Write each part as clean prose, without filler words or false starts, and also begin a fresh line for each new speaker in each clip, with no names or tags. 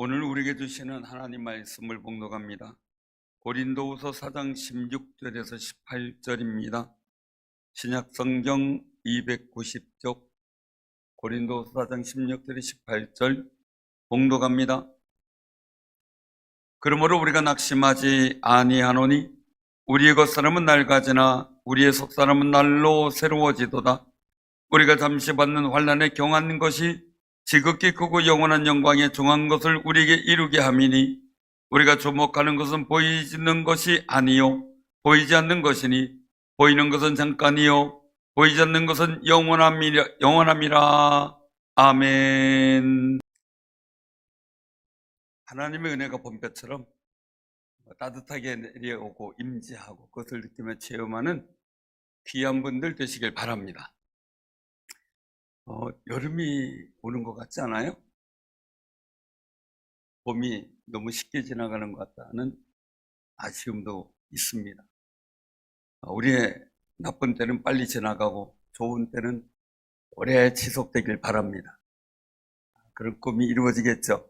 오늘 우리에게 주시는 하나님 말씀을 봉독합니다. 고린도후서 4장 16절에서 18절입니다. 신약성경 290쪽 고린도후서 4장 16절에서 18절 봉독합니다. 그러므로 우리가 낙심하지 아니하노니 우리의 겉사람은 낡아지나 우리의 속사람은 날로 새로워지도다. 우리가 잠시 받는 환난에 경한 것이 지극히 크고 영원한 영광에 중한 것을 우리에게 이루게 함이니 우리가 주목하는 것은 보이는 것이 아니요 보이지 않는 것이니 보이는 것은 잠깐이요 보이지 않는 것은 영원함이라. 아멘. 하나님의 은혜가 봄볕처럼 따뜻하게 내려오고 임재하고 그것을 느끼며 체험하는 귀한 분들 되시길 바랍니다. 여름이 오는 것 같지 않아요? 봄이 너무 쉽게 지나가는 것 같다는 아쉬움도 있습니다. 우리의 나쁜 때는 빨리 지나가고 좋은 때는 오래 지속되길 바랍니다. 그런 꿈이 이루어지겠죠.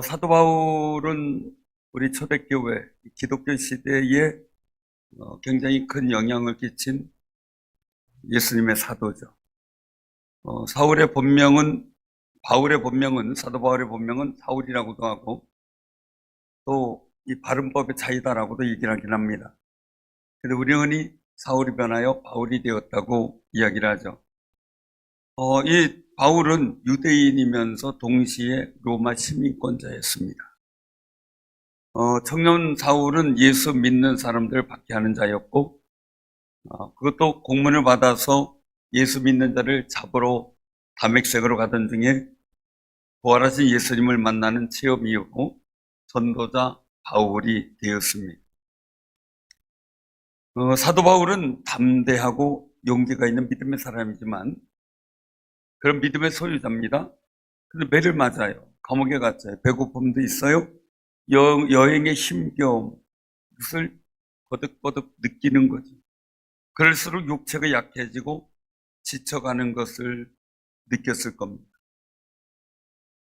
사도 바울은 우리 초대교회 기독교 시대에 굉장히 큰 영향을 끼친 예수님의 사도죠. 바울의 본명은 사도 바울의 본명은 사울이라고도 하고 또 이 발음법의 차이다라고도 얘기를 하긴 합니다. 그런데 우리 흔히 사울이 변하여 바울이 되었다고 이야기를 하죠. 이 바울은 유대인이면서 동시에 로마 시민권자였습니다. 청년 사울은 예수 믿는 사람들을 박해하는 자였고 그것도 공문을 받아서 예수 믿는 자를 잡으러 다메섹으로 가던 중에 부활하신 예수님을 만나는 체험 이후로 전도자 바울이 되었습니다. 사도 바울은 담대하고 용기가 있는 믿음의 사람이지만 그런 믿음의 소유자입니다. 그런데 매를 맞아요. 감옥에 갔어요. 배고픔도 있어요. 여행의 힘겨움, 그것을 버득버득 느끼는 거죠. 그럴수록 육체가 약해지고 지쳐가는 것을 느꼈을 겁니다.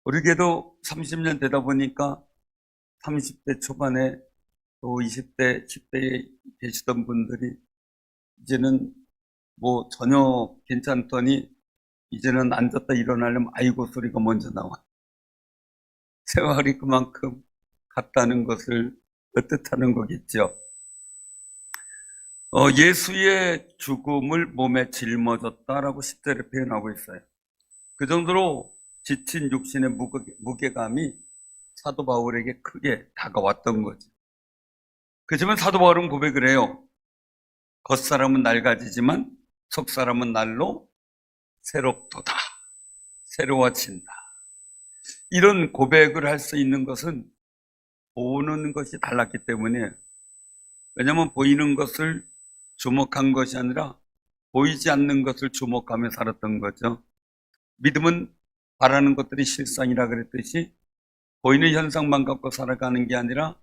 우리에게도 30년 되다 보니까 30대 초반에 또 20대, 10대에 계시던 분들이 이제는 뭐 전혀 괜찮더니 이제는 앉았다 일어나려면 아이고 소리가 먼저 나와. 세월이 그만큼 갔다는 것을 뜻하는 거겠죠. 예수의 죽음을 몸에 짊어졌다라고 10절에 표현하고 있어요. 그 정도로 지친 육신의 무게감이 사도 바울에게 크게 다가왔던 거죠. 그렇지만 사도 바울은 고백을 해요. 겉사람은 낡아지지만 속사람은 날로 새롭도다. 새로워진다. 이런 고백을 할 수 있는 것은 보는 것이 달랐기 때문에, 왜냐하면 보이는 것을 주목한 것이 아니라 보이지 않는 것을 주목하며 살았던 거죠. 믿음은 바라는 것들이 실상이라 그랬듯이 보이는 현상만 갖고 살아가는 게 아니라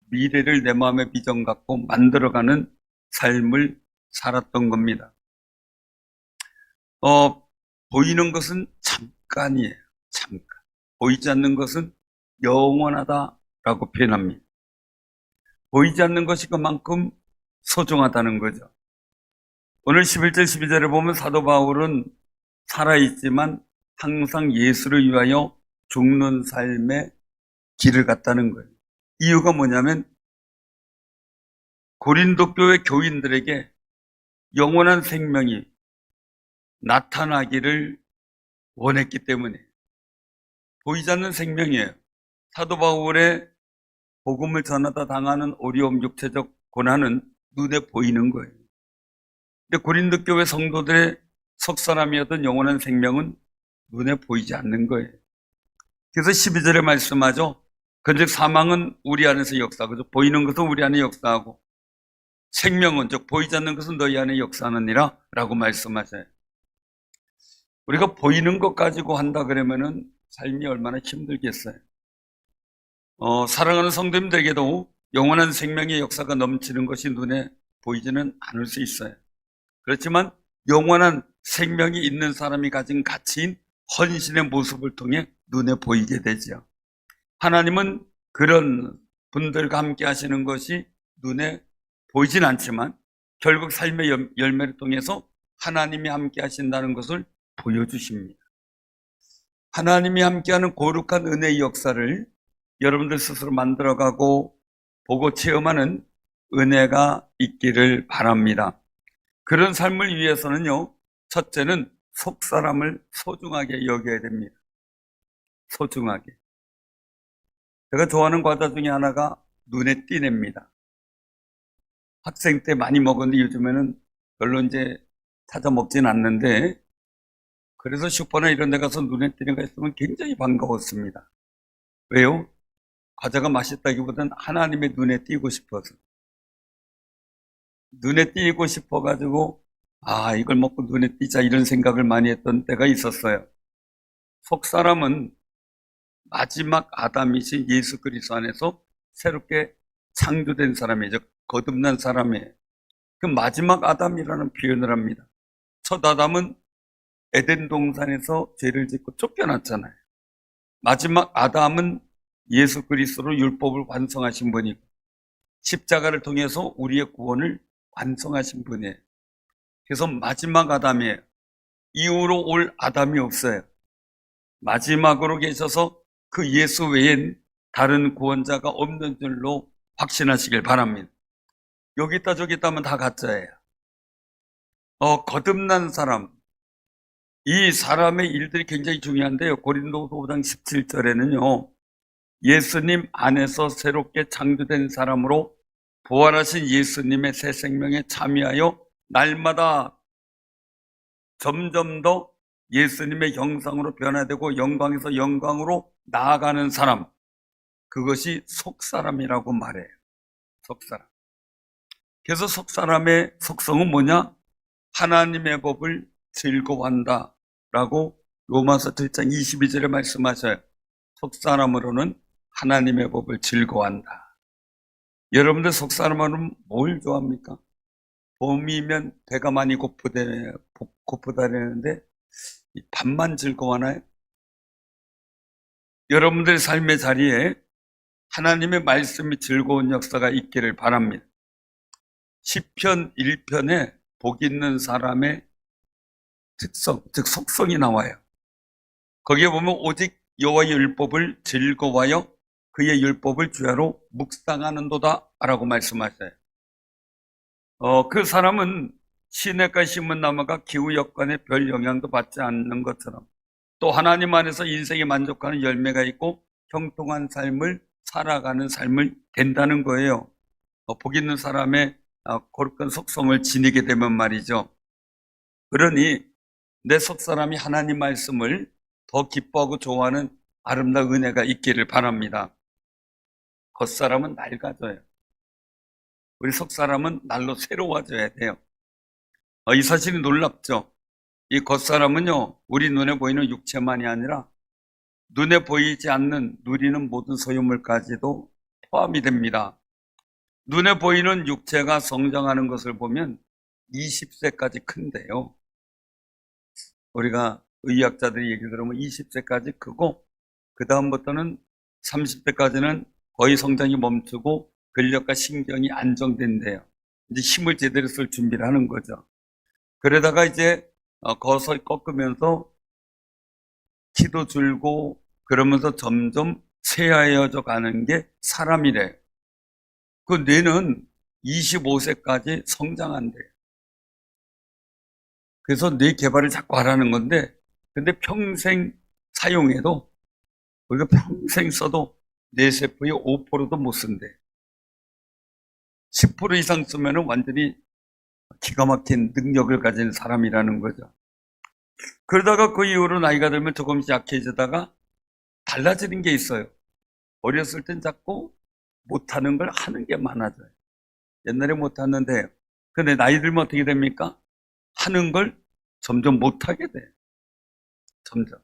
미래를 내 마음의 비전 갖고 만들어가는 삶을 살았던 겁니다. 보이는 것은 잠깐이에요. 잠깐. 보이지 않는 것은 영원하다라고 표현합니다. 보이지 않는 것이 그만큼 소중하다는 거죠. 오늘 11절 12절에 보면 사도 바울은 살아있지만 항상 예수를 위하여 죽는 삶의 길을 갔다는 거예요. 이유가 뭐냐면 고린도 교회 교인들에게 영원한 생명이 나타나기를 원했기 때문에. 보이지 않는 생명이에요. 사도 바울의 복음을 전하다 당하는 어려움, 육체적 고난은 눈에 보이는 거예요. 근데 고린도 교회 성도들의 속사람이었던 영원한 생명은 눈에 보이지 않는 거예요. 그래서 12절에 말씀하죠. 그런즉 사망은 우리 안에서 역사하고 보이는 것은 우리 안에 역사하고 생명은 즉 보이지 않는 것은 너희 안에 역사하느니라 라고 말씀하셔요. 우리가 보이는 것 가지고 한다 그러면은 삶이 얼마나 힘들겠어요. 사랑하는 성도님들에게도 영원한 생명의 역사가 넘치는 것이 눈에 보이지는 않을 수 있어요. 그렇지만 영원한 생명이 있는 사람이 가진 가치인 헌신의 모습을 통해 눈에 보이게 되죠. 하나님은 그런 분들과 함께 하시는 것이 눈에 보이진 않지만 결국 삶의 열매를 통해서 하나님이 함께 하신다는 것을 보여주십니다. 하나님이 함께하는 거룩한 은혜의 역사를 여러분들 스스로 만들어가고 보고 체험하는 은혜가 있기를 바랍니다. 그런 삶을 위해서는요, 첫째는 속사람을 소중하게 여겨야 됩니다. 소중하게. 제가 좋아하는 과자 중에 하나가 눈에 띄냅니다. 학생 때 많이 먹었는데 요즘에는 별로 이제 찾아 먹진 않는데, 그래서 슈퍼나 이런 데 가서 눈에 띄는 거 있으면 굉장히 반가웠습니다. 왜요? 과자가 맛있다기보다는 하나님의 눈에 띄고 싶어서. 눈에 띄고 싶어가지고, 이걸 먹고 눈에 띄자 이런 생각을 많이 했던 때가 있었어요. 속사람은 마지막 아담이신 예수 그리스도 안에서 새롭게 창조된 사람이죠. 거듭난 사람이에요. 그 마지막 아담이라는 표현을 합니다. 첫 아담은 에덴 동산에서 죄를 짓고 쫓겨났잖아요. 마지막 아담은 예수 그리스도로 율법을 완성하신 분이고 십자가를 통해서 우리의 구원을 완성하신 분이에요. 그래서 마지막 아담이에요. 이후로 올 아담이 없어요. 마지막으로 계셔서 그 예수 외엔 다른 구원자가 없는 줄로 확신하시길 바랍니다. 여기 있다 저기 있다 하면 다 가짜예요. 거듭난 사람, 이 사람의 일들이 굉장히 중요한데요. 고린도서 5장 17절에는요. 예수님 안에서 새롭게 창조된 사람으로 부활하신 예수님의 새 생명에 참여하여 날마다 점점 더 예수님의 형상으로 변화되고 영광에서 영광으로 나아가는 사람, 그것이 속사람이라고 말해요. 속사람. 그래서 속사람의 속성은 뭐냐? 하나님의 법을 즐거워한다 라고 로마서 7장 22절에 말씀하셔요. 속사람으로는 하나님의 법을 즐거워한다. 여러분들 속사람으로는 뭘 좋아합니까? 봄이면 배가 많이 고프다는데 밥만 즐거워하나요? 여러분들의 삶의 자리에 하나님의 말씀이 즐거운 역사가 있기를 바랍니다. 시편 1편에 복 있는 사람의 특성, 즉 속성이 나와요. 거기에 보면 오직 여호와의 율법을 즐거워하여 그의 율법을 주야로 묵상하는도다 라고 말씀하셔요. 그 사람은 시냇가에 심은 나무가 기후 여건에 별 영향도 받지 않는 것처럼 또 하나님 안에서 인생에 만족하는 열매가 있고 형통한 삶을 살아가는 삶을 된다는 거예요. 복 있는 사람의 거룩한 속성을 지니게 되면 말이죠. 그러니 내 속사람이 하나님 말씀을 더 기뻐하고 좋아하는 아름다운 은혜가 있기를 바랍니다. 겉사람은 낡아져요. 우리 속사람은 날로 새로워져야 돼요. 이 사실이 놀랍죠. 이 겉사람은요, 우리 눈에 보이는 육체만이 아니라 눈에 보이지 않는 누리는 모든 소유물까지도 포함이 됩니다. 눈에 보이는 육체가 성장하는 것을 보면 20세까지 큰데요. 우리가 의학자들이 얘기 들으면 20세까지 크고 그 다음부터는 30대까지는 거의 성장이 멈추고 근력과 신경이 안정된대요. 이제 힘을 제대로 쓸 준비를 하는 거죠. 그러다가 이제 거서 꺾으면서 키도 줄고 그러면서 점점 쇠하여져 가는 게 사람이래요. 그 뇌는 25세까지 성장한대요. 그래서 뇌 개발을 자꾸 하라는 건데, 근데 평생 사용해도, 우리가 평생 써도 뇌세포의 5%도 못 쓴대. 10% 이상 쓰면 완전히 기가 막힌 능력을 가진 사람이라는 거죠. 그러다가 그 이후로 나이가 들면 조금씩 약해지다가 달라지는 게 있어요. 어렸을 땐 자꾸 못하는 걸 하는 게 많아져요. 옛날에 못했는데, 근데 나이 들면 어떻게 됩니까? 하는 걸 점점 못하게 돼요. 점점.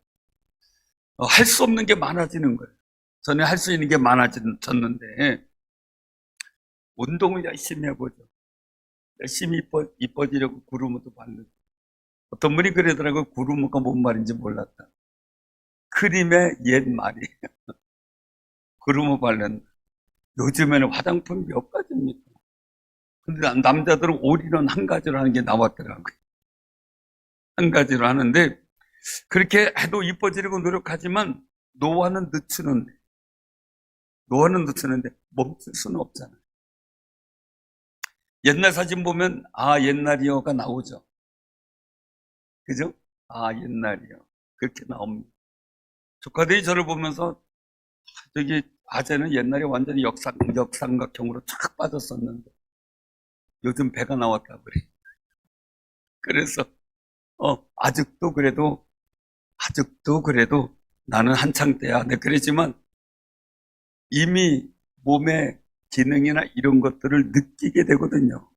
할 수 없는 게 많아지는 거예요. 전에 할 수 있는 게 많아졌는데, 운동을 열심히 해보죠. 열심히 이뻐지려고 구르마도 바르고. 어떤 분이 그러더라고요. 구르마가 뭔 말인지 몰랐다. 크림의 옛 말이에요. 그루머 바른다. 요즘에는 화장품이 몇 가지입니까? 근데 남자들은 올인원 한 가지로 하는 게 나왔더라고요. 한 가지로 하는데, 그렇게 해도 이뻐지려고 노력하지만, 노화는 늦추는데, 멈출 수는 없잖아요. 옛날 사진 보면, 아, 옛날이요가 나오죠. 그죠? 아, 옛날이요. 그렇게 나옵니다. 조카들이 저를 보면서, 저기, 아재는 옛날에 완전히 역삼각형으로 쫙 빠졌었는데, 요즘 배가 나왔다 그래. 그래서, 아직도 그래도 나는 한창 때야. 네, 그랬지만 이미 몸의 기능이나 이런 것들을 느끼게 되거든요.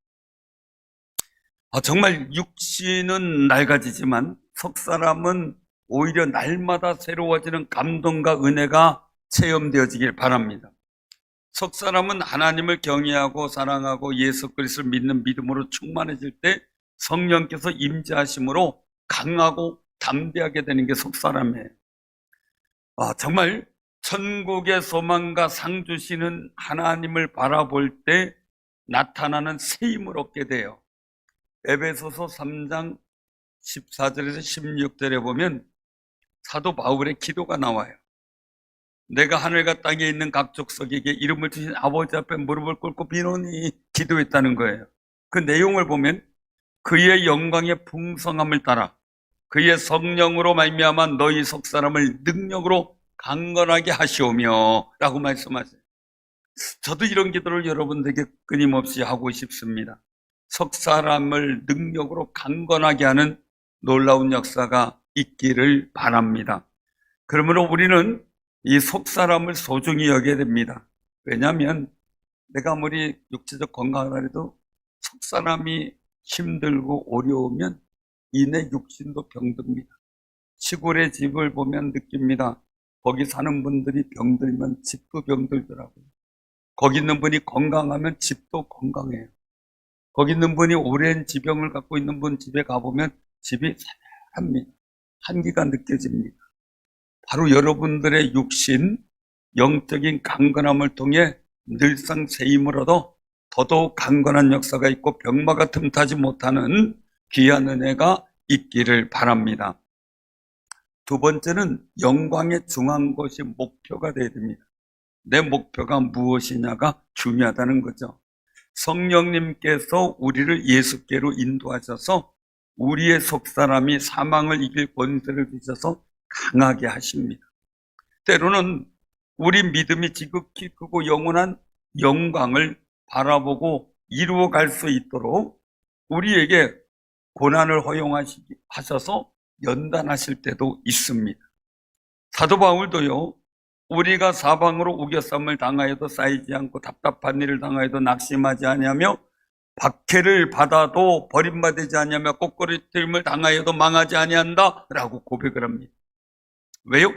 정말 육신은 낡아지지만 석 사람은 오히려 날마다 새로워지는 감동과 은혜가 체험되어지길 바랍니다. 석 사람은 하나님을 경외하고 사랑하고 예수 그리스도를 믿는 믿음으로 충만해질 때 성령께서 임재하심으로 강하고 담대하게 되는 게 석 사람이에요. 정말 천국의 소망과 상 주시는 하나님을 바라볼 때 나타나는 새 힘을 얻게 돼요. 에베소서 3장 14절에서 16절에 보면 사도 바울의 기도가 나와요. 내가 하늘과 땅에 있는 각 족속에게 이름을 주신 아버지 앞에 무릎을 꿇고 비노니 기도했다는 거예요. 그 내용을 보면 그의 영광의 풍성함을 따라 그의 성령으로 말미암아 너희 속 사람을 능력으로 강건하게 하시오며 라고 말씀하세요. 저도 이런 기도를 여러분들에게 끊임없이 하고 싶습니다. 속 사람을 능력으로 강건하게 하는 놀라운 역사가 있기를 바랍니다. 그러므로 우리는 이 속 사람을 소중히 여겨야 됩니다. 왜냐하면 내가 아무리 육체적 건강을 해도 속 사람이 힘들고 어려우면 이내 육신도 병듭니다. 시골의 집을 보면 느낍니다. 거기 사는 분들이 병들면 집도 병들더라고요. 거기 있는 분이 건강하면 집도 건강해요. 거기 있는 분이 오랜 지병을 갖고 있는 분 집에 가보면 집이 싸늘합니다. 한기가 느껴집니다. 바로 여러분들의 육신, 영적인 강건함을 통해 늘상 새 힘을 얻어 더더욱 강건한 역사가 있고 병마가 틈타지 못하는 귀한 은혜가 있기를 바랍니다. 두 번째는 영광의 중한 것이 목표가 되어야 됩니다. 내 목표가 무엇이냐가 중요하다는 거죠. 성령님께서 우리를 예수께로 인도하셔서 우리의 속사람이 사망을 이길 권세를 주셔서 강하게 하십니다. 때로는 우리 믿음이 지극히 크고 영원한 영광을 바라보고 이루어갈 수 있도록 우리에게 고난을 허용하셔서 연단하실 때도 있습니다. 사도 바울도요, 우리가 사방으로 우겨쌈을 당하여도 쌓이지 않고 답답한 일을 당하여도 낙심하지 아니하며 박해를 받아도 버림받지 아니하며 꼴꼴림을 당하여도 망하지 아니한다 라고 고백을 합니다. 왜요?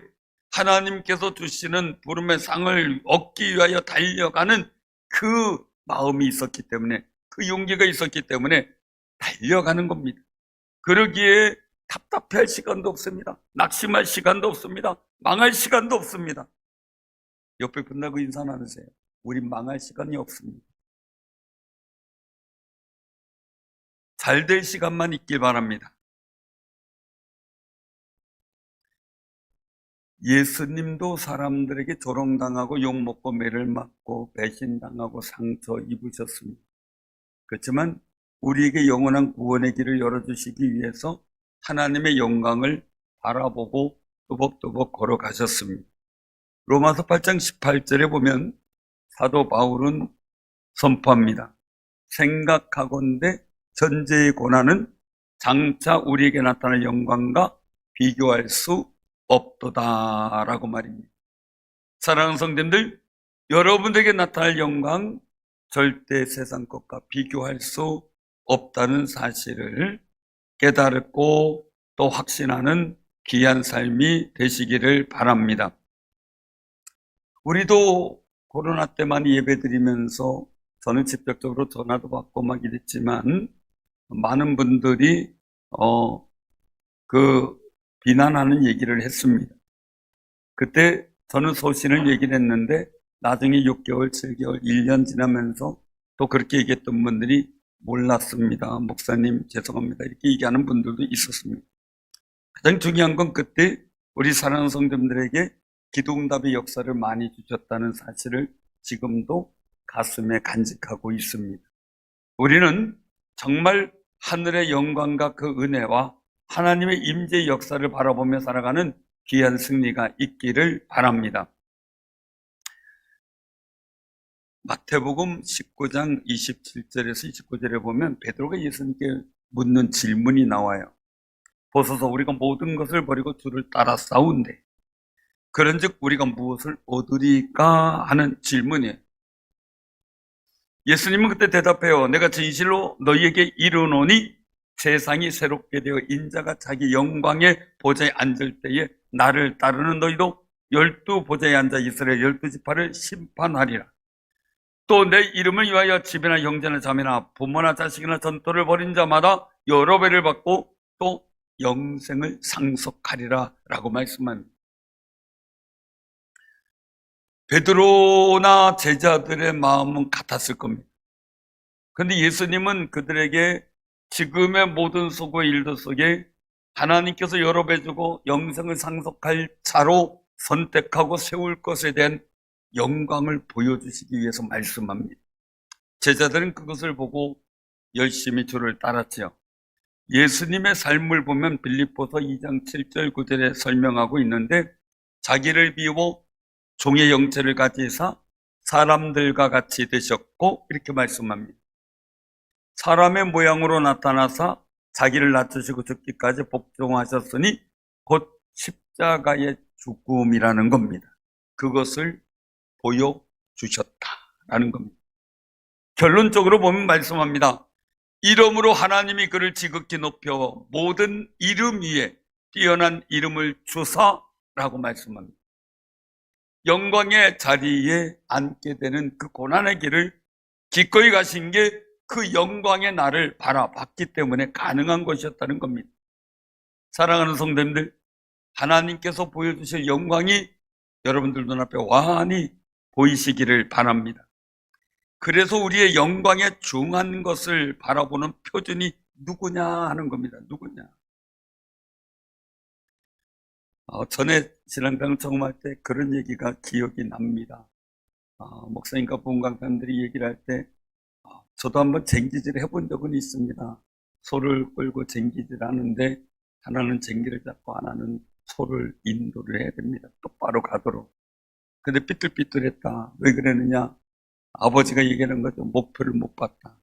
하나님께서 주시는 부름의 상을 얻기 위하여 달려가는 그 마음이 있었기 때문에, 그 용기가 있었기 때문에 달려가는 겁니다. 그러기에 답답해할 시간도 없습니다. 낙심할 시간도 없습니다. 망할 시간도 없습니다. 옆에 분하고 인사 나누세요. 우린 망할 시간이 없습니다. 잘 될 시간만 있길 바랍니다. 예수님도 사람들에게 조롱당하고 욕먹고 매를 맞고 배신당하고 상처 입으셨습니다. 그렇지만 우리에게 영원한 구원의 길을 열어주시기 위해서 하나님의 영광을 바라보고 또박또박 걸어가셨습니다. 로마서 8장 18절에 보면 사도 바울은 선포합니다. 생각하건대 전제의 고난은 장차 우리에게 나타날 영광과 비교할 수 없도다 라고 말입니다. 사랑하는 성도님들, 여러분들에게 나타날 영광 절대 세상 것과 비교할 수 없다는 사실을 깨달고 또 확신하는 귀한 삶이 되시기를 바랍니다. 우리도 코로나 때 많이 예배드리면서 저는 직접적으로 전화도 받고 막 이랬지만 많은 분들이 비난하는 얘기를 했습니다. 그때 저는 소신을 얘기를 했는데 나중에 6개월, 7개월, 1년 지나면서 또 그렇게 얘기했던 분들이 몰랐습니다. 목사님 죄송합니다. 이렇게 얘기하는 분들도 있었습니다. 가장 중요한 건 그때 우리 사랑하는 성도님들에게 기도응답의 역사를 많이 주셨다는 사실을 지금도 가슴에 간직하고 있습니다. 우리는 정말 하늘의 영광과 그 은혜와 하나님의 임재의 역사를 바라보며 살아가는 귀한 승리가 있기를 바랍니다. 마태복음 19장 27절에서 29절에 보면 베드로가 예수님께 묻는 질문이 나와요. 보소서 우리가 모든 것을 버리고 주를 따라 싸운대 그런즉 우리가 무엇을 얻으리까 하는 질문이에요. 예수님은 그때 대답해요. 내가 진실로 너희에게 이르노니 세상이 새롭게 되어 인자가 자기 영광의 보좌에 앉을 때에 나를 따르는 너희도 12 보좌에 앉아 이스라엘 12지파를 심판하리라. 또 내 이름을 위하여 집이나 형제나 자매나 부모나 자식이나 전토를 벌인 자마다 여러 배를 받고 또 영생을 상속하리라 라고 말씀합니다. 베드로나 제자들의 마음은 같았을 겁니다. 그런데 예수님은 그들에게 지금의 모든 수고 일들 속에 하나님께서 여러 배 주고 영생을 상속할 자로 선택하고 세울 것에 대한 영광을 보여주시기 위해서 말씀합니다. 제자들은 그것을 보고 열심히 주를 따랐지요. 예수님의 삶을 보면 빌립보서 2장 7절 9절에 설명하고 있는데 자기를 비우고 종의 형체를 가지사 사람들과 같이 되셨고 이렇게 말씀합니다. 사람의 모양으로 나타나사 자기를 낮추시고 죽기까지 복종하셨으니 곧 십자가의 죽음이라는 겁니다. 그것을 보여주셨다라는 겁니다. 결론적으로 보면 말씀합니다. 이름으로 하나님이 그를 지극히 높여 모든 이름 위에 뛰어난 이름을 주사라고 말씀합니다. 영광의 자리에 앉게 되는 그 고난의 길을 기꺼이 가신 게 그 영광의 나를 바라봤기 때문에 가능한 것이었다는 겁니다. 사랑하는 성도님들, 하나님께서 보여주실 영광이 여러분들 눈앞에 환히 보이시기를 바랍니다. 그래서 우리의 영광에 중한 것을 바라보는 표준이 누구냐 하는 겁니다. 누구냐. 전에 신앙당 처음 할 때 그런 얘기가 기억이 납니다. 목사님과 부흥강사님들이 얘기를 할 때 저도 한번 쟁기질을 해본 적은 있습니다. 소를 끌고 쟁기질 하는데 하나는 쟁기를 잡고 하나는 소를 인도를 해야 됩니다. 똑바로 가도록. 근데 삐뚤삐뚤했다. 왜 그랬느냐? 아버지가 얘기하는 거죠. 목표를 못 봤다.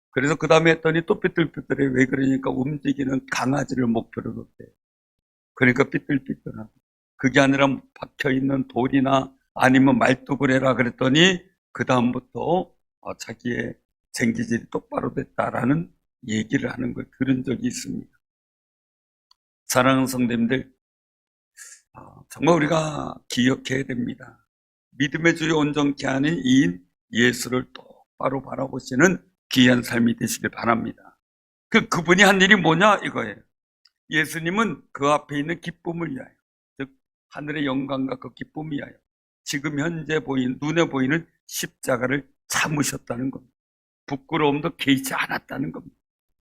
그래서 그 다음에 했더니 또 삐뚤삐뚤해. 왜 그러니까 움직이는 강아지를 목표로 뒀대. 그러니까 삐뚤삐뚤하고. 그게 아니라 박혀있는 돌이나 아니면 말뚝을 해라 그랬더니 그 다음부터 자기의 쟁기질이 똑바로 됐다라는 얘기를 하는 걸 들은 적이 있습니다. 사랑하는 성도님들, 정말 우리가 기억해야 됩니다. 믿음의 주요 온전케 하는 이인 예수를 똑바로 바라보시는 귀한 삶이 되시길 바랍니다. 그분이 한 일이 뭐냐 이거예요. 예수님은 그 앞에 있는 기쁨을 위하여, 즉 하늘의 영광과 그 기쁨을 위하여 지금 현재 눈에 보이는 십자가를 참으셨다는 겁니다. 부끄러움도 개의치 않았다는 겁니다.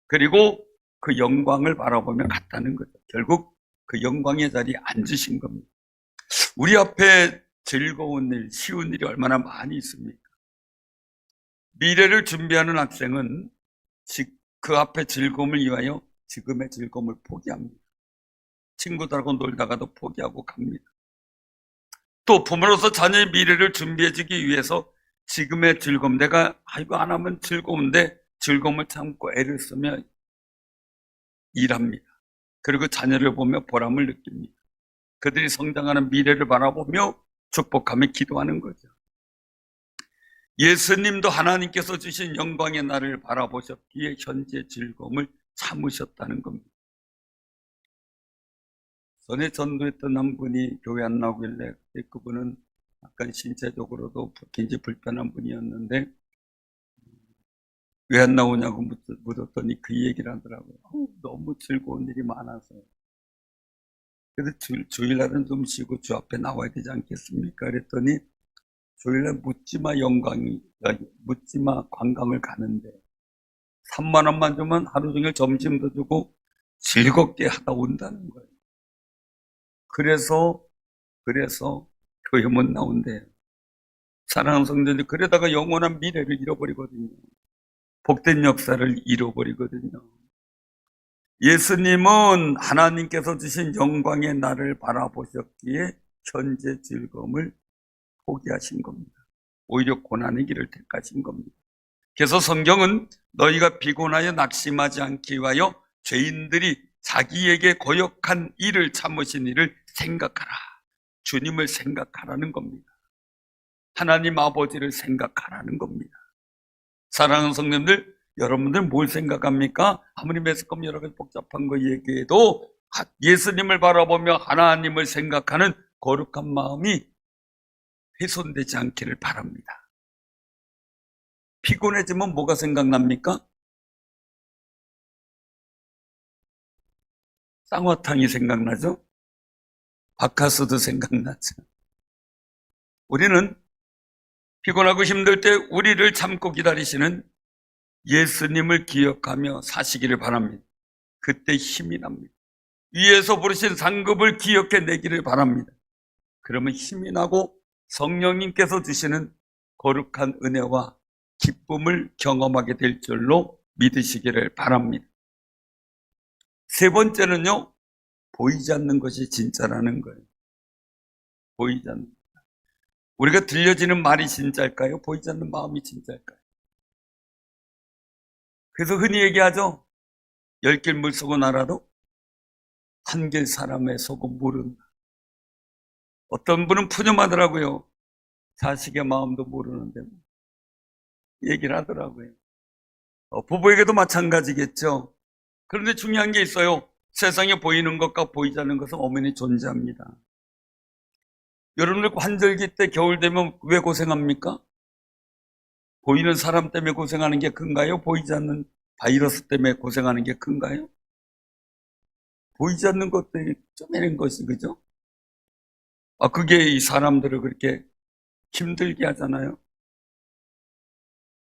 그리고 그 영광을 바라보며 갔다는 거죠. 결국 그 영광의 자리에 앉으신 겁니다. 우리 앞에 즐거운 일, 쉬운 일이 얼마나 많이 있습니까? 미래를 준비하는 학생은 그 앞에 즐거움을 위하여 지금의 즐거움을 포기합니다. 친구들하고 놀다가도 포기하고 갑니다. 또 부모로서 자녀의 미래를 준비해주기 위해서 지금의 즐거움, 내가 이거 안 하면 즐거운데 즐거움을 참고 애를 쓰며 일합니다. 그리고 자녀를 보며 보람을 느낍니다. 그들이 성장하는 미래를 바라보며 축복하며 기도하는 거죠. 예수님도 하나님께서 주신 영광의 날을 바라보셨기에 현재 즐거움을 참으셨다는 겁니다. 전에 전도했던 한 분이 교회 안 나오길래 그분은 약간 신체적으로도 굉장히 불편한 분이었는데 왜 안 나오냐고 물었더니 그 얘기를 하더라고요. 너무 즐거운 일이 많아서. 그래서 주일날은 좀 쉬고 주 앞에 나와야 되지 않겠습니까? 그랬더니 주일날 묻지마 묻지마 관광을 가는데 3만 원만 주면 하루 종일 점심도 주고 즐겁게 하다 온다는 거예요. 그래서 교회 못 나온대요. 사랑하는 성도들, 그러다가 영원한 미래를 잃어버리거든요. 복된 역사를 잃어버리거든요. 예수님은 하나님께서 주신 영광의 날을 바라보셨기에 현재 즐거움을 포기하신 겁니다. 오히려 고난의 길을 택하신 겁니다. 그래서 성경은 너희가 피곤하여 낙심하지 않기 위하여 죄인들이 자기에게 고역한 일을 참으신 일을 생각하라. 주님을 생각하라는 겁니다. 하나님 아버지를 생각하라는 겁니다. 사랑하는 성도님들, 여러분들 뭘 생각합니까? 아무리 매스컴 여러 가지 복잡한 거 얘기해도 예수님을 바라보며 하나님을 생각하는 거룩한 마음이 훼손되지 않기를 바랍니다. 피곤해지면 뭐가 생각납니까? 쌍화탕이 생각나죠? 바카스도 생각나죠? 우리는 피곤하고 힘들 때 우리를 참고 기다리시는 예수님을 기억하며 사시기를 바랍니다. 그때 힘이 납니다. 위에서 부르신 상급을 기억해내기를 바랍니다. 그러면 힘이 나고 성령님께서 주시는 거룩한 은혜와 기쁨을 경험하게 될 줄로 믿으시기를 바랍니다. 세 번째는요, 보이지 않는 것이 진짜라는 거예요. 보이지 않는 것. 우리가 들려지는 말이 진짜일까요? 보이지 않는 마음이 진짜일까요? 그래서 흔히 얘기하죠. 10길 물 속은 알아도 한 길 사람의 속은 모른다. 어떤 분은 푸념하더라고요. 자식의 마음도 모르는데 얘기를 하더라고요. 부부에게도 마찬가지겠죠. 그런데 중요한 게 있어요. 세상에 보이는 것과 보이지 않는 것은 엄연히 존재합니다. 여러분들 환절기 때 겨울 되면 왜 고생합니까? 보이는 사람 때문에 고생하는 게 큰가요? 보이지 않는 바이러스 때문에 고생하는 게 큰가요? 보이지 않는 것들이 쪼매는 것이, 그죠? 그게 이 사람들을 그렇게 힘들게 하잖아요.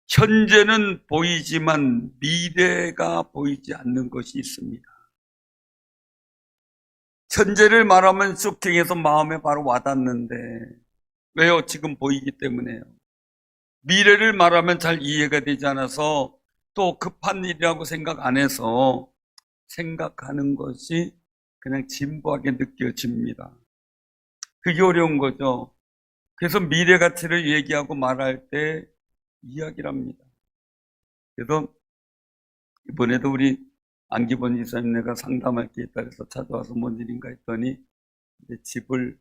현재는 보이지만 미래가 보이지 않는 것이 있습니다. 현재를 말하면 쇼킹해서 마음에 바로 와닿는데 왜요? 지금 보이기 때문에요. 미래를 말하면 잘 이해가 되지 않아서 또 급한 일이라고 생각 안 해서 생각하는 것이 그냥 진부하게 느껴집니다. 그게 어려운 거죠. 그래서 미래 가치를 얘기하고 말할 때 이야기를 합니다. 그래서 이번에도 우리 안기본 이사님 내가 상담할 게 있다 그래서 찾아와서 뭔 일인가 했더니 이제 집을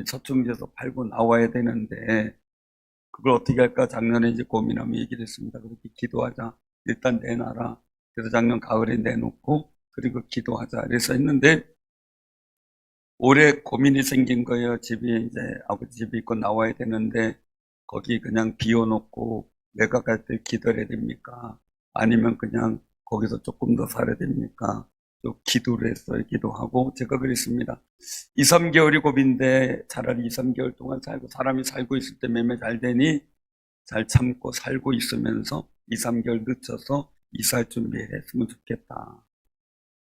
서충지에서 팔고 나와야 되는데 그걸 어떻게 할까 작년에 이제 고민하며 얘기를 했습니다. 그렇게 기도하자. 일단 내놔라. 그래서 작년 가을에 내놓고 그리고 기도하자. 그래서 했는데 올해 고민이 생긴 거예요. 집이 이제 아버지 집이 있고 나와야 되는데 거기 그냥 비워놓고 내가 갈 때 기다려야 됩니까? 아니면 그냥 거기서 조금 더 살아야 됩니까? 또 기도를 했어요. 기도하고 제가 그랬습니다. 2, 3개월이 고비인데 차라리 2, 3개월 동안 살고 사람이 살고 있을 때 매매 잘 되니 잘 참고 살고 있으면서 2, 3개월 늦춰서 이사할 준비했으면 좋겠다.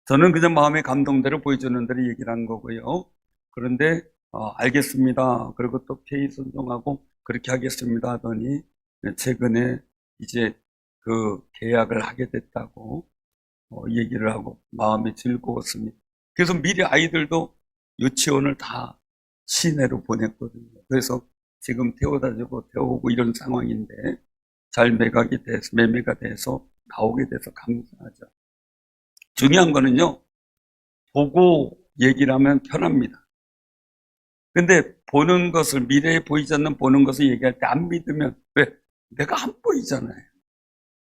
저는 그냥 마음의 감동대로 보여주는 대로 얘기를 한 거고요. 그런데 알겠습니다. 그리고 또 페이 선정하고 그렇게 하겠습니다 하더니 최근에 이제 그 계약을 하게 됐다고 얘기를 하고 마음이 즐거웠습니다. 그래서 미리 아이들도 유치원을 다 시내로 보냈거든요. 그래서 지금 태워다 주고 태우고 이런 상황인데 잘 매매가 돼서 나오게 돼서 감사하죠. 중요한 거는요, 보고 얘기를 하면 편합니다. 근데 보는 것을, 미래에 보이지 않는 보는 것을 얘기할 때 안 믿으면, 왜? 내가 안 보이잖아요.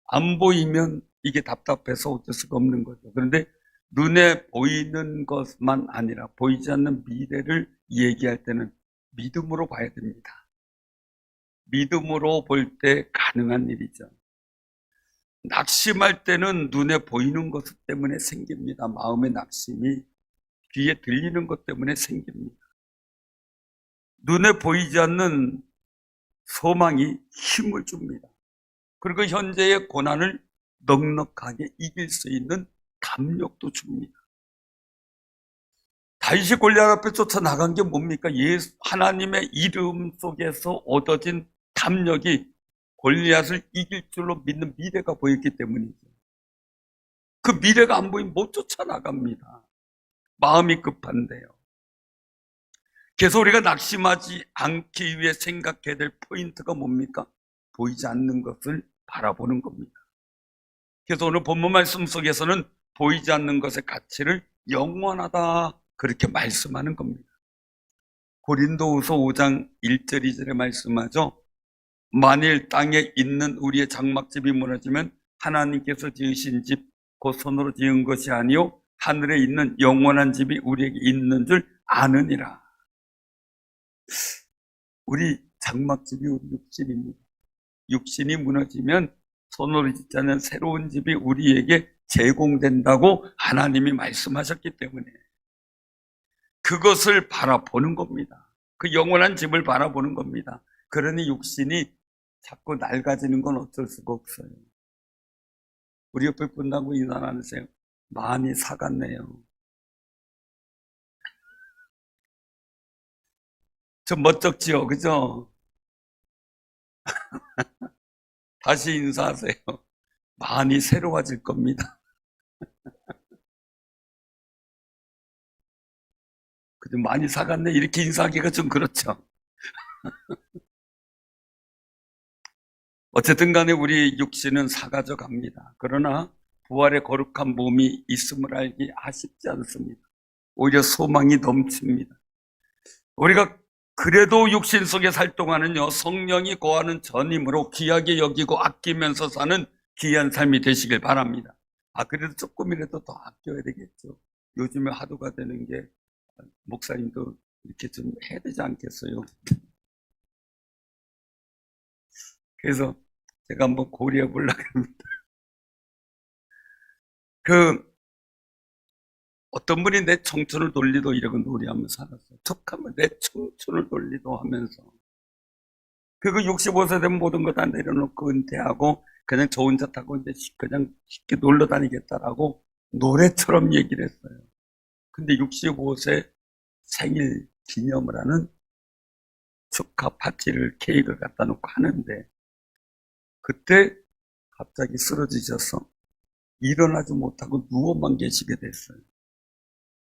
안 보이면 이게 답답해서 어쩔 수가 없는 거죠. 그런데 눈에 보이는 것만 아니라 보이지 않는 미래를 얘기할 때는 믿음으로 봐야 됩니다. 믿음으로 볼 때 가능한 일이죠. 낙심할 때는 눈에 보이는 것 때문에 생깁니다. 마음의 낙심이 귀에 들리는 것 때문에 생깁니다. 눈에 보이지 않는 소망이 힘을 줍니다. 그리고 현재의 고난을 넉넉하게 이길 수 있는 담력도 줍니다. 다윗이 골리앗 앞에 쫓아 나간 게 뭡니까? 하나님의 이름 속에서 얻어진 담력이 골리앗을 이길 줄로 믿는 미래가 보였기 때문이죠. 그 미래가 안 보이면 못 쫓아나갑니다. 마음이 급한데요. 그래서 우리가 낙심하지 않기 위해 생각해야 될 포인트가 뭡니까? 보이지 않는 것을 바라보는 겁니다. 그래서 오늘 본문 말씀 속에서는 보이지 않는 것의 가치를 영원하다 그렇게 말씀하는 겁니다. 고린도후서 5장 1절 2절에 말씀하죠. 만일 땅에 있는 우리의 장막집이 무너지면 하나님께서 지으신 집 곧 손으로 지은 것이 아니요 하늘에 있는 영원한 집이 우리에게 있는 줄 아느니라. 우리 장막집이 우리 육신입니다. 육신이 무너지면 손으로 짓지 않은 새로운 집이 우리에게 제공된다고 하나님이 말씀하셨기 때문에 그것을 바라보는 겁니다. 그 영원한 집을 바라보는 겁니다. 그러니 육신이 자꾸 낡아지는 건 어쩔 수가 없어요. 우리 옆에 분하고 인사 나누세요. 많이 사갔네요. 좀 멋쩍지요, 그죠? 다시 인사하세요. 많이 새로워질 겁니다. 그죠? 많이 사갔네. 이렇게 인사하기가 좀 그렇죠. 어쨌든 간에 우리 육신은 사가져 갑니다. 그러나 부활의 거룩한 몸이 있음을 알기 아쉽지 않습니다. 오히려 소망이 넘칩니다. 우리가 그래도 육신 속에 살 동안은요, 성령이 거하는 전임으로 귀하게 여기고 아끼면서 사는 귀한 삶이 되시길 바랍니다. 그래도 조금이라도 더 아껴야 되겠죠. 요즘에 화두가 되는 게 목사님도 이렇게 좀 해야 되지 않겠어요? 그래서 제가 한번 고려해 보려고 합니다. 어떤 분이 내 청춘을 돌리도 이러고 놀이하며 살았어요. 툭하면 내 청춘을 돌리도 하면서. 그리고 65세 되면 모든 거 다 내려놓고 은퇴하고 그냥 저 혼자 타고 이제 그냥 쉽게 놀러 다니겠다라고 노래처럼 얘기를 했어요. 근데 65세 생일 기념을 하는 축하 파티를 케이크를 갖다 놓고 하는데 그때 갑자기 쓰러지셔서 일어나지 못하고 누워만 계시게 됐어요.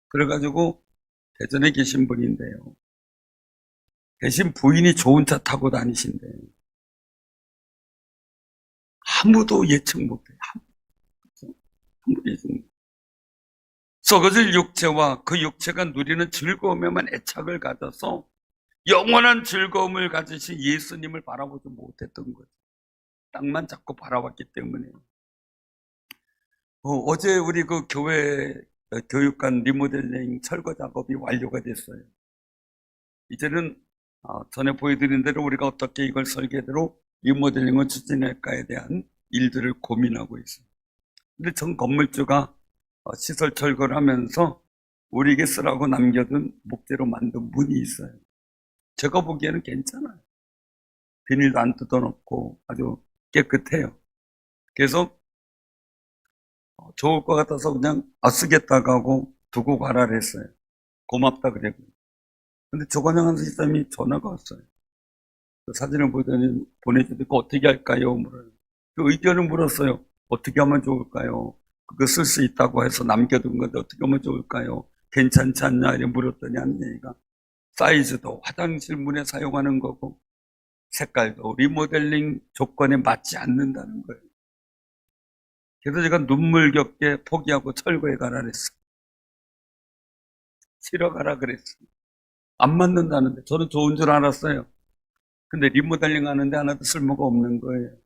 그래가지고 대전에 계신 분인데요. 대신 부인이 좋은 차 타고 다니신데 아무도 예측 못해요. 아무도 예측 못해요. 썩어질 육체와 그 육체가 누리는 즐거움에만 애착을 가져서 영원한 즐거움을 가지신 예수님을 바라보지 못했던 거죠. 땅만 자꾸 바라봤기 때문에요. 어제 우리 그 교회 교육관 리모델링 철거 작업이 완료가 됐어요. 이제는 전에 보여드린 대로 우리가 어떻게 이걸 설계대로 리모델링을 추진할까에 대한 일들을 고민하고 있어요. 근데 전 건물주가 시설 철거를 하면서 우리에게 쓰라고 남겨둔 목재로 만든 문이 있어요. 제가 보기에는 괜찮아요. 비닐도 안 뜯어놓고 아주 깨끗해요. 그래서 좋을 것 같아서 그냥 쓰겠다고 하고 두고 가라 그랬어요. 고맙다 그래고. 근데 조관영 선생님이 전화가 왔어요. 그 사진을 보내주니까 어떻게 할까요? 물어요. 그 의견을 물었어요. 어떻게 하면 좋을까요? 그거 쓸 수 있다고 해서 남겨둔 건데 어떻게 하면 좋을까요? 괜찮지 않냐? 이렇게 물었더니 하는 얘기가 사이즈도 화장실 문에 사용하는 거고 색깔도 리모델링 조건에 맞지 않는다는 거예요. 그래서 제가 눈물겹게 포기하고 철거해 가라 그랬어요. 치러 가라 그랬어요. 안 맞는다는데 저는 좋은 줄 알았어요. 근데 리모델링 하는데 하나도 쓸모가 없는 거예요.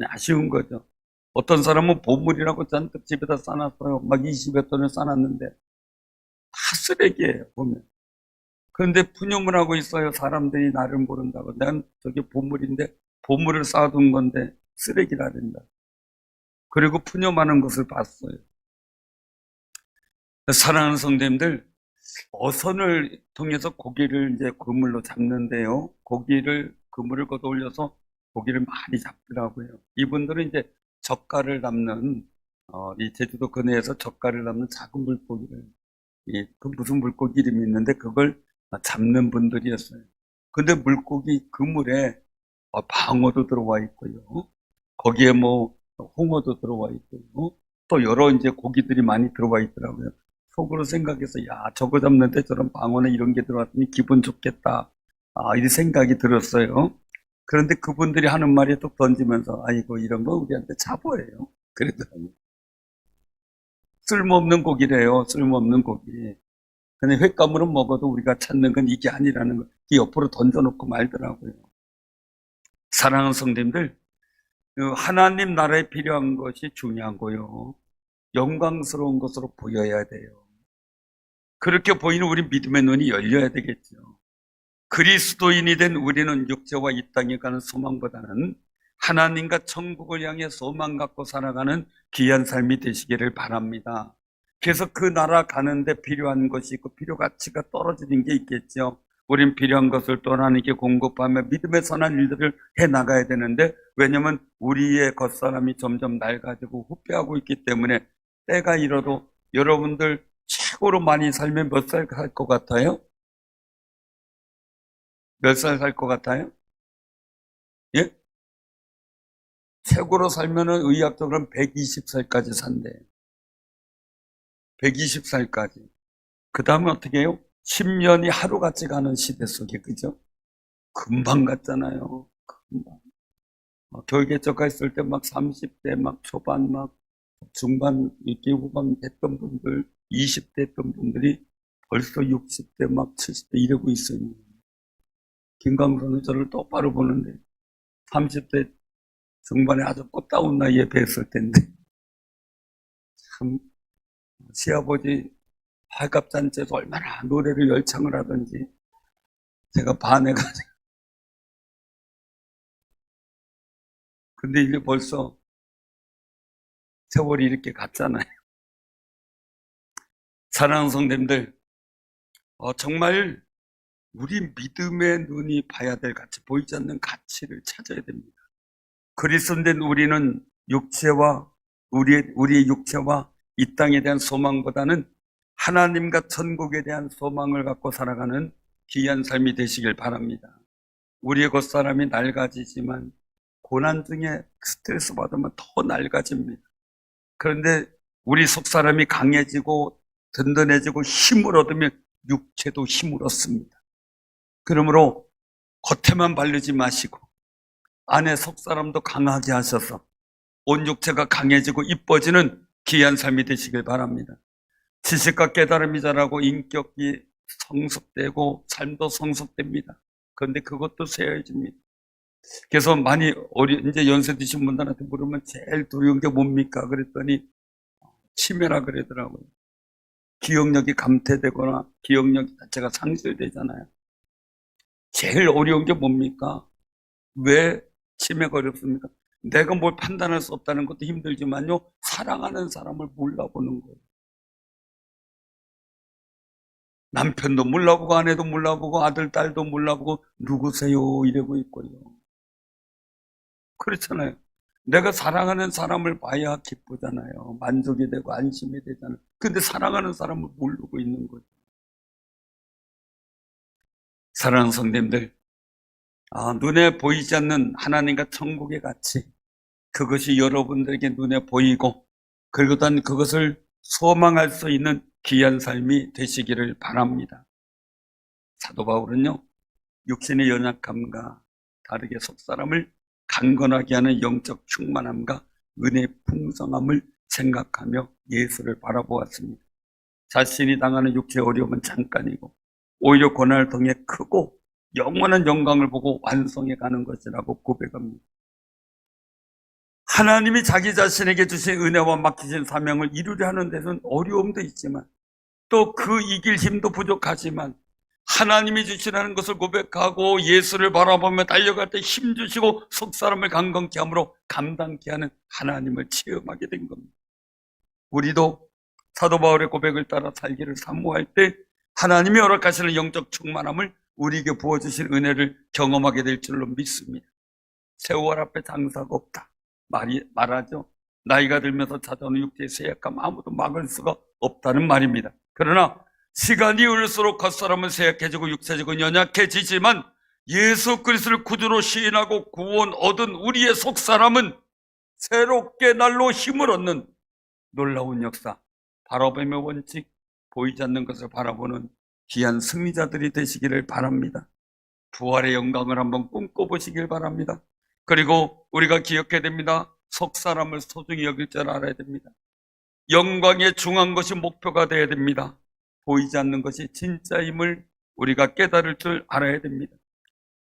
아쉬운 거죠. 어떤 사람은 보물이라고 잔뜩 집에다 싸놨어요. 막 20여 톤을 싸놨는데 다 쓰레기예요, 보면. 그런데 푸념을 하고 있어요. 사람들이 나를 모른다고. 난 저게 보물인데 보물을 쌓아둔 건데 쓰레기라 된다. 그리고 푸념하는 것을 봤어요. 사랑하는 성도님들, 어선을 통해서 고기를 이제 그물로 잡는데요. 그물을 걷어 올려서 고기를 많이 잡더라고요. 이분들은 이제 젓갈을 담는, 이 제주도 근해에서 젓갈을 담는 작은 물고기를, 그 무슨 물고기 이름이 있는데 그걸 잡는 분들이었어요. 근데 물고기 그물에 방어도 들어와 있고요. 거기에 뭐 홍어도 들어와 있고요. 또 여러 이제 고기들이 많이 들어와 있더라고요. 속으로 생각해서 야 저거 잡는데 저런 방어나 이런 게 들어왔더니 기분 좋겠다. 이 생각이 들었어요. 그런데 그분들이 하는 말이 또 던지면서 아이고 이런 거 우리한테 자보예요. 그러더라고요. 쓸모없는 고기래요. 쓸모없는 고기. 근데 횟감으로 먹어도 우리가 찾는 건 이게 아니라는 거. 이 옆으로 던져놓고 말더라고요. 사랑하는 성도님들, 그 하나님 나라에 필요한 것이 중요한 거요. 영광스러운 것으로 보여야 돼요. 그렇게 보이는 우리 믿음의 눈이 열려야 되겠죠. 그리스도인이 된 우리는 육체와 이 땅에 가는 소망보다는 하나님과 천국을 향해 소망 갖고 살아가는 귀한 삶이 되시기를 바랍니다. 그래서 그 나라 가는데 필요한 것이 있고 필요 가치가 떨어지는 게 있겠죠. 우린 필요한 것을 또 하나님께 공급하며 믿음의 선한 일들을 해나가야 되는데, 왜냐하면 우리의 겉사람이 점점 낡아지고 후퇴하고 있기 때문에 때가 이뤄도 여러분들 최고로 많이 살면 몇 살 살 것 같아요? 몇 살 살 것 같아요? 예? 최고로 살면은 의학적으로는 120살까지 산대요. 120살까지. 그 다음에 어떻게 해요? 10년이 하루같이 가는 시대 속에, 그죠? 금방 갔잖아요. 금방. 결계적가 있을 때 막 30대 막 초반 막 중반 이렇게 후반 됐던 분들, 20대 했던 분들이 벌써 60대 막 70대 이러고 있어요. 김광선은 저를 똑바로 보는데 30대 중반에 아주 꽃다운 나이에 뵀을 텐데 참 시아버지 활갑잔치에서 얼마나 노래를 열창을 하던지 제가 반해가지고. 근데 이제 벌써 세월이 이렇게 갔잖아요. 사랑하는 성도님들, 정말 우리 믿음의 눈이 봐야 될 가치, 보이지 않는 가치를 찾아야 됩니다. 그리스도인 우리는 우리의 육체와 이 땅에 대한 소망보다는 하나님과 천국에 대한 소망을 갖고 살아가는 귀한 삶이 되시길 바랍니다. 우리의 겉사람이 낡아지지만 고난 중에 스트레스 받으면 더 낡아집니다. 그런데 우리 속사람이 강해지고 든든해지고 힘을 얻으면 육체도 힘을 얻습니다. 그러므로 겉에만 바르지 마시고 안에 속사람도 강하게 하셔서 온 육체가 강해지고 이뻐지는 귀한 삶이 되시길 바랍니다. 지식과 깨달음이 자라고 인격이 성숙되고 삶도 성숙됩니다. 그런데 그것도 세워집니다. 그래서 많이 이제 연세 드신 분들한테 물으면 제일 두려운 게 뭡니까? 그랬더니 치매라 그러더라고요. 기억력이 감퇴되거나 기억력 자체가 상실되잖아요. 제일 어려운 게 뭡니까? 왜 치매가 어렵습니까? 내가 뭘 판단할 수 없다는 것도 힘들지만요, 사랑하는 사람을 몰라보는 거예요. 남편도 몰라보고 아내도 몰라보고 아들 딸도 몰라보고 누구세요 이러고 있고요. 그렇잖아요. 내가 사랑하는 사람을 봐야 기쁘잖아요. 만족이 되고 안심이 되잖아요. 근데 사랑하는 사람을 모르고 있는 거죠. 사랑하는 성도님들, 눈에 보이지 않는 하나님과 천국의 가치, 그것이 여러분들에게 눈에 보이고 그리고 단 그것을 소망할 수 있는 귀한 삶이 되시기를 바랍니다. 사도 바울은요, 육신의 연약함과 다르게 속사람을 강건하게 하는 영적 충만함과 은혜의 풍성함을 생각하며 예수를 바라보았습니다. 자신이 당하는 육체의 어려움은 잠깐이고 오히려 고난을 통해 크고 영원한 영광을 보고 완성해 가는 것이라고 고백합니다. 하나님이 자기 자신에게 주신 은혜와 맡기신 사명을 이루려 하는 데는 어려움도 있지만 또 그 이길 힘도 부족하지만 하나님이 주시라는 것을 고백하고 예수를 바라보며 달려갈 때 힘 주시고 속사람을 강건케 함으로 감당케 하는 하나님을 체험하게 된 겁니다. 우리도 사도 바울의 고백을 따라 살기를 사모할 때 하나님이 허락하시는 영적 충만함을 우리에게 부어주신 은혜를 경험하게 될 줄로 믿습니다. 세월 앞에 장사가 없다 말하죠. 나이가 들면서 찾아오는 육체의 쇠약함 아무도 막을 수가 없다는 말입니다. 그러나 시간이 흘릴수록 겉사람은 쇠약해지고 육체적은 연약해지지만 예수 그리스도를 구주로 시인하고 구원 얻은 우리의 속사람은 새롭게 날로 힘을 얻는 놀라운 역사, 바라봄의 원칙, 보이지 않는 것을 바라보는 귀한 승리자들이 되시기를 바랍니다. 부활의 영광을 한번 꿈꿔보시길 바랍니다. 그리고 우리가 기억해야 됩니다. 속사람을 소중히 여길 줄 알아야 됩니다. 영광에 중한 것이 목표가 되어야 됩니다. 보이지 않는 것이 진짜임을 우리가 깨달을 줄 알아야 됩니다.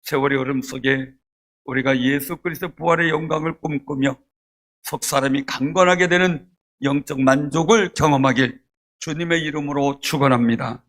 세월의 흐름 속에 우리가 예수 그리스도 부활의 영광을 꿈꾸며 속사람이 강건하게 되는 영적 만족을 경험하길 주님의 이름으로 축원합니다.